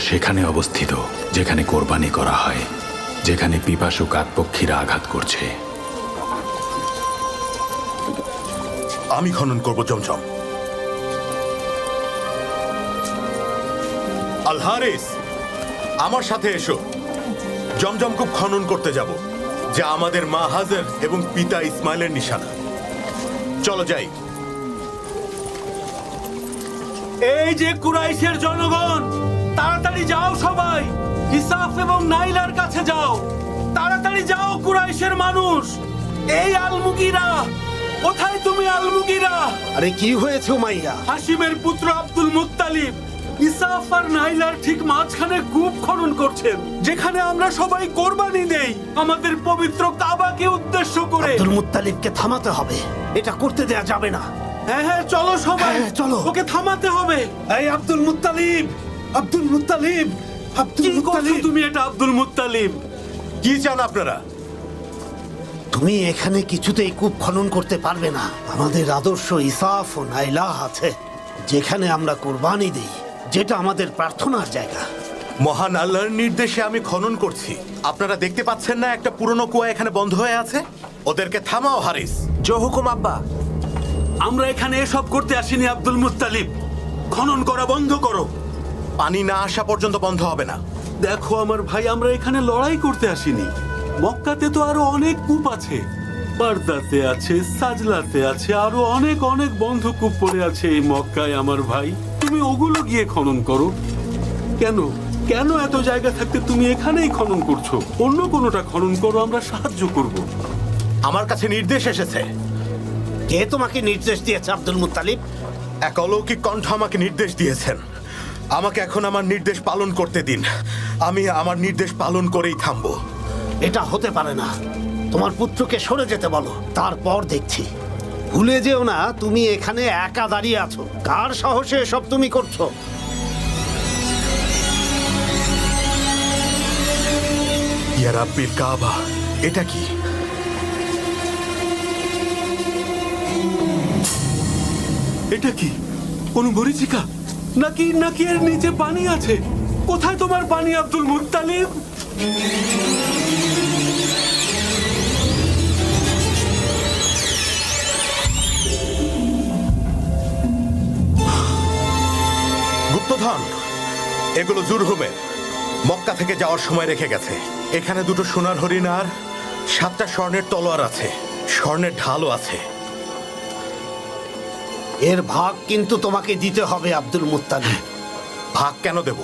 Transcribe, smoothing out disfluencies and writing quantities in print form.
সেখানে অবস্থিত যেখানে কোরবানি করা হয়, যেখানে পিপাসু কাকপক্ষীরা আঘাত করছে। আমি খনন করব জমজম। আল হারিস, আমার সাথে এসো। জমজম কূপ খনন করতে যাব, যা আমাদের মা হাজের এবং পিতা ইসমাইলের নিশানা। চলো যাই। এই যে কুরাইশের জনগণ, তাড়াতাড়ি যাও সবাই, ইসাফ এবং নাইলার কাছে যাও। তাড়াতাড়ি যাও কুরাইশের মানুষ। এই আলমুগিরা, কোথায় তুমি আলমুগিরা? আরে কি হয়েছে উমাইয়া? হাশিমের পুত্র আব্দুল মুত্তালিব ইসাফ আর নাইলার ঠিক মাঝখানে কূপ খনন করছেন, যেখানে আমরা সবাই কোরবানি দেই আমাদের পবিত্র কাবাকে উদ্দেশ্য করে। আব্দুল মুত্তালিবকে থামাতে হবে, এটা করতে দেয়া যাবে না। হ্যাঁ হ্যাঁ, চলো সবাই, হ্যাঁ, চলো। ওকে থামাতে হবে। এই আব্দুল মুত্তালিব, আব্দুল মুত্তালিব, কি আব্দুল করছো মুত্তালিব, তুমি এটা আব্দুল মুত্তালিব? কি চান আপনারা? তুমি এখানে কিছুতেই কূপ খনন করতে পারবে না। আমাদের আদর্শ ইসাফ ও নাইলাহ আছে, যেখানে আমরা কোরবানি দেই, যেটা আমাদের প্রার্থনার জায়গা। মহান আল্লাহর নির্দেশে আমি খনন করছি। আপনারা দেখতে পাচ্ছেন না একটা পুরনো কুয়া এখানে বন্ধ হয়ে আছে? ওদেরকে থামাও হারিস। জো হুকুম আব্বা। আমরা এখানে এসব করতে আসিনি আব্দুল মুত্তালিব। খনন করা বন্ধ করো। পানি না আসা পর্যন্ত বন্ধ হবে না। দেখো আমার ভাই, আমরা এখানে লড়াই করতে আসিনি। মক্কাতে তো আরো অনেক কূপ আছে, বারদাতে আছে, সাজলাতে আছে, আরো অনেক অনেক বন্ধ কূপ পড়ে আছে এই মক্কায় আমার ভাই। তুমি ওগুলো গিয়ে খনন করো। কেন কেন এত জায়গা থাকতে তুমি এখানেই খনন করছো? অন্য কোনোটা খনন করো, আমরা সাহায্য করব। আমার কাছে নির্দেশ এসেছে। কে তোমাকে নির্দেশ দিয়েছে আব্দুল মুত্তালিব? এক অলৌকিক কণ্ঠ আমাকে নির্দেশ দিয়েছেন। আমাকে এখন আমার নির্দেশ পালন করতে দিন। আমি আমার নির্দেশ পালন করেই থামবো। এটা হতে পারে না। তোমার পুত্রকে সরে যেতে বলো, তারপর দেখছি। ভুলে যেও না তুমি এখানে একা দাঁড়িয়ে আছো। কার সাহসে এসব তুমি করছো? ইয়া রাব্বিল কাবা, এটা কি? এটা কি কোন মরিচিকা নাকি নাকি এর নিচে পানি আছে? কোথায় তোমার পানি আব্দুল মুত্তালিব? গুপ্তধন, এগুলো জুরহুমের। মক্কা থেকে যাওয়ার সময় রেখে গেছে। এখানে দুটো সোনার হরিণ আর 7টা স্বর্ণের তলোয়ার আছে, স্বর্ণের ঢালও আছে। এর ভাগ কিন্তু তোমাকে দিতে হবে আব্দুল মুত্তালিব। ভাগ কেন দেব?